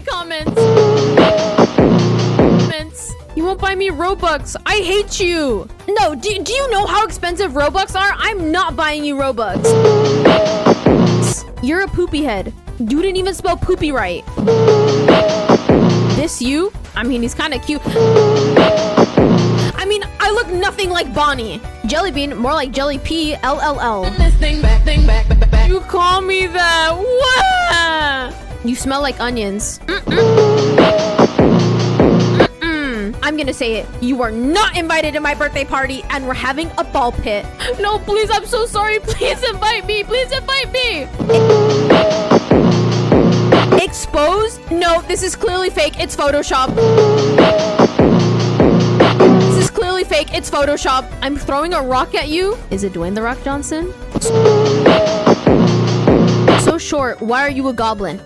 comments. You won't buy me Robux. I hate you. No, do you know how expensive Robux are? I'm not buying you Robux. You're a poopy head. You didn't even spell poopy right. This you? I mean, he's kind of cute. I mean, I look nothing like Bonnie. Jellybean, more like Jelly P, LLL. You call me that? What? You smell like onions. I'm gonna say it. You are not invited to my birthday party, and we're having a ball pit. No, please, I'm so sorry. Please invite me. Please invite me. Exposed? No, this is clearly fake. It's Photoshop. This is clearly fake. It's Photoshop. I'm throwing a rock at you. Is it Dwayne The Rock Johnson? So short. Why are you a goblin?